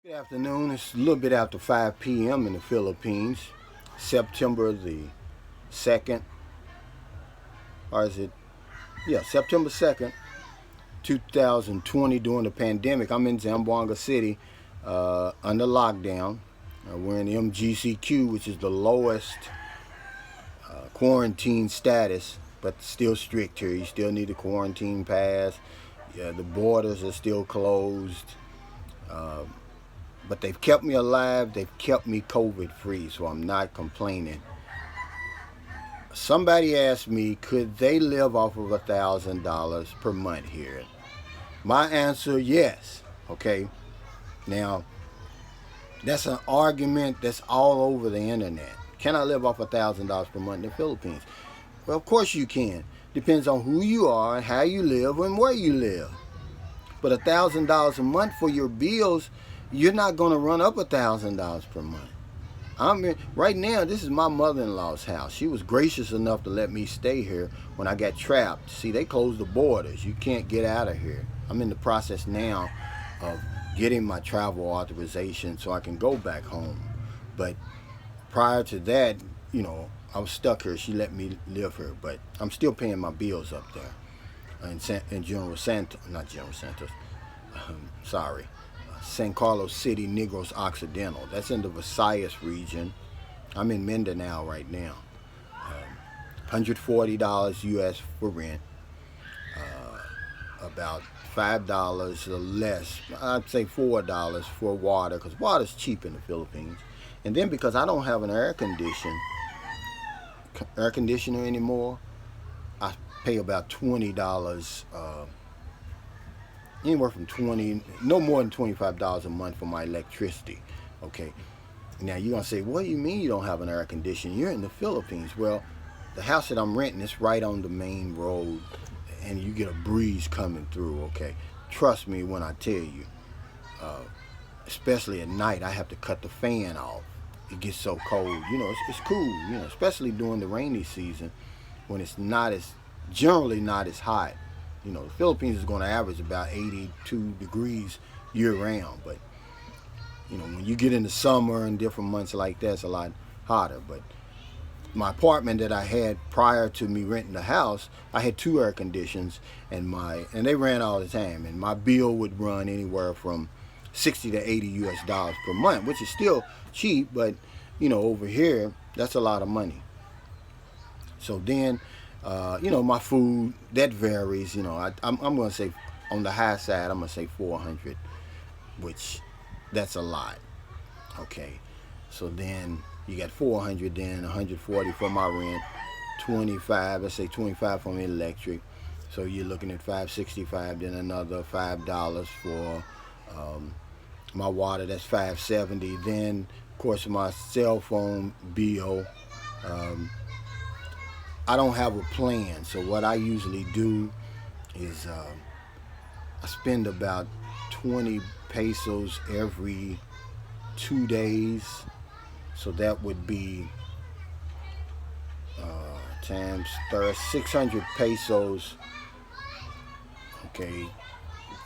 Good afternoon. It's a little bit after 5 p.m. in the Philippines. September the 2nd, or is it? Yeah, September 2nd, 2020, during the pandemic. I'm in Zamboanga City under lockdown. We're in MGCQ, which is the lowest quarantine status, but still strict here. You still need a quarantine pass. Yeah, the borders are still closed. But they've kept me alive. They've kept me COVID free, so I'm not complaining. Somebody asked me, could they live off of $1,000 per month here? My answer, yes. Okay. Now, that's an argument that's all over the internet. Can I live off $1,000 per month in the Philippines? Well, of course you can. Depends on who you are and how you live and where you live. But $1,000 a month for your bills, you're not going to run up $1,000 per month. Right now, this is my mother-in-law's house. She was gracious enough to let me stay here when I got trapped. See, they closed the borders. You can't get out of here. I'm in the process now of getting my travel authorization so I can go back home. But prior to that, I was stuck here. She let me live here, but I'm still paying my bills up there in General Santos, not General Santos. Sorry. San Carlos City, Negros Occidental. That's in the Visayas region. I'm in Mindanao right now. $140 US for rent. About $5 or less. I'd say $4 for water, because water's cheap in the Philippines. And then because I don't have an air conditioner anymore, I pay about $20. Anywhere from no more than $25 a month for my electricity. Okay. Now you're gonna say, what do you mean you don't have an air conditioner? You're in the Philippines. Well, the house that I'm renting is right on the main road, and you get a breeze coming through. Okay. Trust me when I tell you. Especially at night, I have to cut the fan off. It gets so cold. It's cool. Especially during the rainy season, when it's generally not as hot. The Philippines is going to average about 82 degrees year-round. But, when you get into summer and different months like that, it's a lot hotter. But my apartment that I had prior to me renting the house, I had 2 air conditions, and they ran all the time. And my bill would run anywhere from $60 to $80 US per month, which is still cheap. But, over here, that's a lot of money. So then, my food, that varies. I'm going to say on the high side, I'm going to say 400, which that's a lot. Okay. So then you got 400, then 140 for my rent, 25, let's say 25 for my electric. So you're looking at $565, then another $5 for my water, that's $570. Then, of course, my cell phone bill. I don't have a plan, so what I usually do is I spend about 20 pesos every 2 days. So that would be times 600 pesos, okay,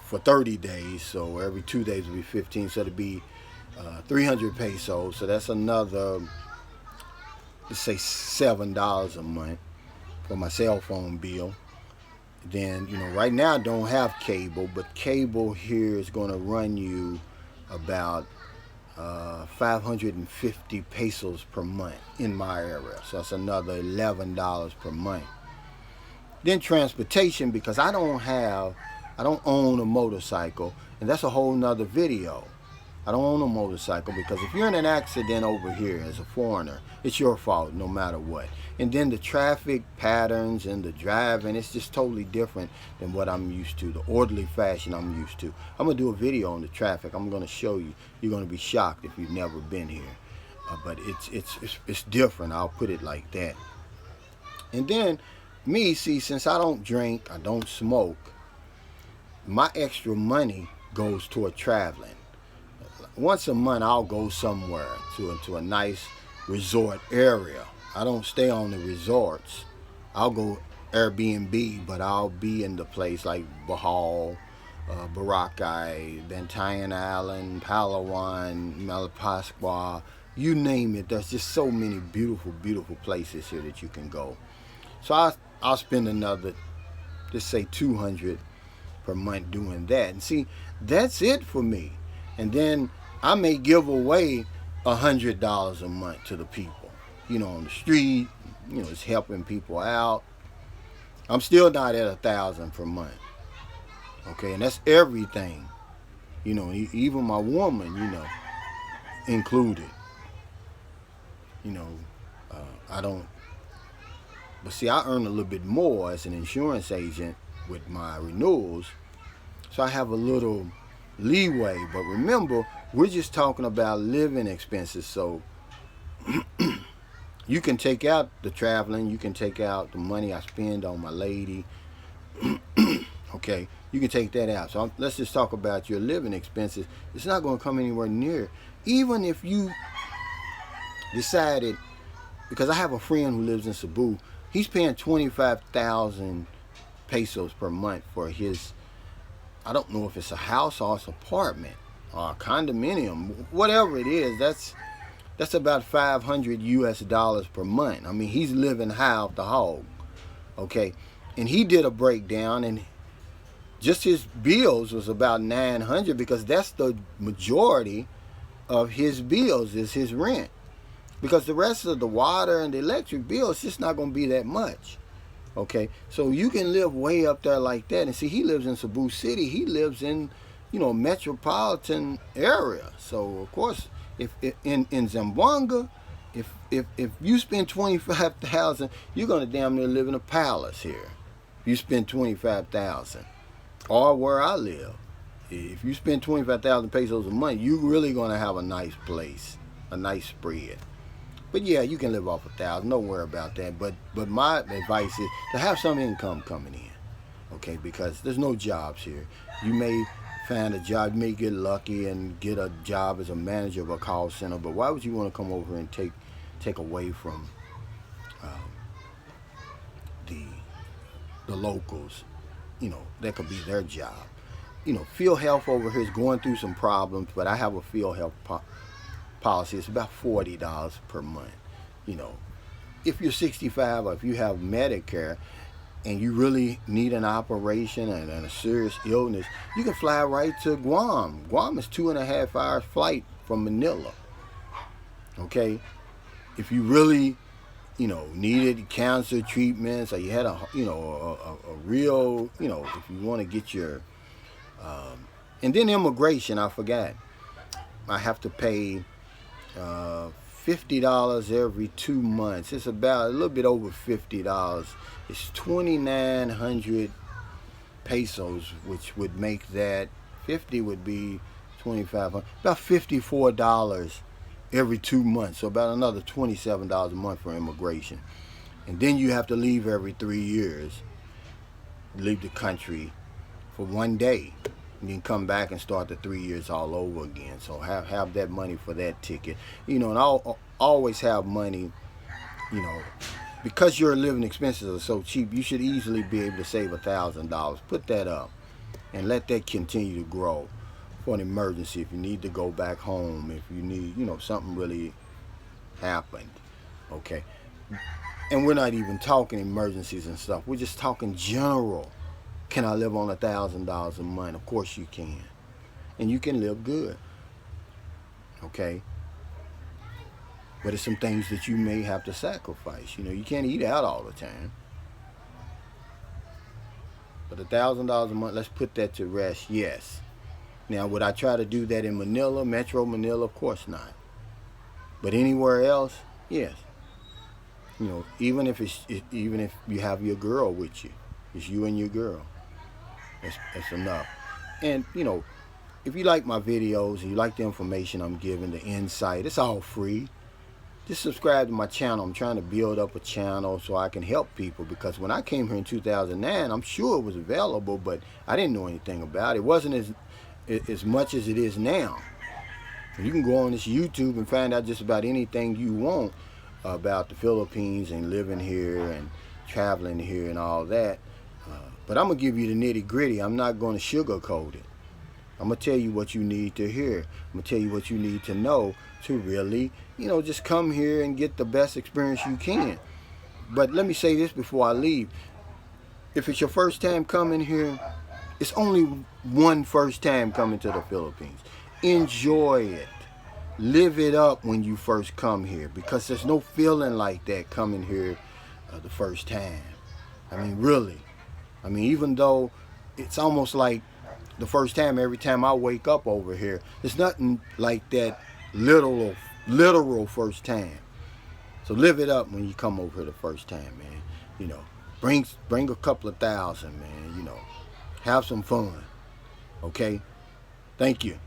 for 30 days. So every 2 days would be 15, so it'd be 300 pesos. So that's another, let's say, $7 a month for my cell phone bill. Then, right now I don't have cable, but cable here is going to run you about 550 pesos per month in my area. So that's another $11 per month. Then transportation, because I don't own a motorcycle, and that's a whole nother video. I don't own a motorcycle, because if you're in an accident over here as a foreigner, it's your fault no matter what. And then the traffic patterns and the driving, it's just totally different than what I'm used to, the orderly fashion I'm used to. I'm going to do a video on the traffic. I'm going to show you. You're going to be shocked if you've never been here. But it's different. I'll put it like that. And then me, see, since I don't drink, I don't smoke, my extra money goes toward traveling. Once a month, I'll go somewhere to a nice resort area. I don't stay on the resorts. I'll go Airbnb, but I'll be in the place like Bohol, Boracay, Bantayan Island, Palawan, Malapascua, you name it. There's just so many beautiful, beautiful places here that you can go. So I'll spend another, just say 200 per month doing that. And see, that's it for me. And then I may give away $100 a month to the people, on the street, it's helping people out. I'm still not at 1,000 per month. Okay, and that's everything. Even my woman, included. I don't. But see, I earn a little bit more as an insurance agent with my renewals, so I have a little leeway. But remember, we're just talking about living expenses. So you can take out the traveling, you can take out the money I spend on my lady. Okay, you can take that out. So let's just talk about your living expenses. It's not going to come anywhere near. Even if you decided, because I have a friend who lives in Cebu, he's paying 25,000 pesos per month for his, I don't know if it's a house or it's an apartment or a condominium, whatever it is. That's about 500 US dollars per month. I mean, he's living high off the hog. Okay, and he did a breakdown, and just his bills was about 900, because that's the majority of his bills is his rent. Because the rest of the water and the electric bill is just not going to be that much. Okay, so you can live way up there like that. And see, he lives in Cebu City. He lives in, metropolitan area. So of course, if in Zamboanga, if you spend 25,000, you're going to damn near live in a palace here. If you spend 25,000, or where I live, if you spend 25,000 pesos a month, you're really going to have a nice place, a nice spread. But yeah, you can live off 1,000. Don't worry about that. But my advice is to have some income coming in, okay? Because there's no jobs here. You may find a job, you may get lucky and get a job as a manager of a call center. But why would you want to come over and take away from the locals? That could be their job. Field Health over here is going through some problems, but I have a Field Health policy. It's about $40 per month. If you're 65 or if you have Medicare and you really need an operation and a serious illness, you can fly right to Guam. Guam is 2.5 hours flight from Manila. Okay, if you really needed cancer treatments, or you had a real, if you want to get your, and then immigration, I forgot. I have to pay $50 every 2 months. It's about a little bit over $50. It's 2,900 pesos, which would make that 50 would be 2,500, about $54 every 2 months. So about another $27 a month for immigration. And then you have to leave every 3 years. Leave the country for 1 day. And then come back and start the 3 years all over again. So have that money for that ticket. And I'll always have money, because your living expenses are so cheap, you should easily be able to save $1,000. Put that up and let that continue to grow for an emergency. If you need to go back home, if you need, something really happened. Okay. And we're not even talking emergencies and stuff. We're just talking general. Can I live on $1,000 a month? Of course you can. And you can live good. Okay? But it's some things that you may have to sacrifice. You can't eat out all the time. But $1,000 a month, let's put that to rest, yes. Now, would I try to do that in Manila, Metro Manila? Of course not. But anywhere else, yes. Even if you have your girl with you, it's you and your girl. That's enough. And if you like my videos and you like the information I'm giving, the insight, it's all free. Just subscribe to my channel. I'm trying to build up a channel so I can help people, because when I came here in 2009, I'm sure it was available, but I didn't know anything about it. It wasn't as much as it is now. You can go on this YouTube and find out just about anything you want about the Philippines and living here and traveling here and all that. But I'm going to give you the nitty gritty. I'm not going to sugarcoat it. I'm going to tell you what you need to hear. I'm going to tell you what you need to know to really, just come here and get the best experience you can. But let me say this before I leave. If it's your first time coming here, it's only one first time coming to the Philippines. Enjoy it. Live it up when you first come here, because there's no feeling like that coming here the first time. I mean, really. I mean, even though it's almost like the first time, every time I wake up over here, it's nothing like that literal first time. So live it up when you come over here the first time, man. Bring a couple of thousand, man. Have some fun. Okay? Thank you.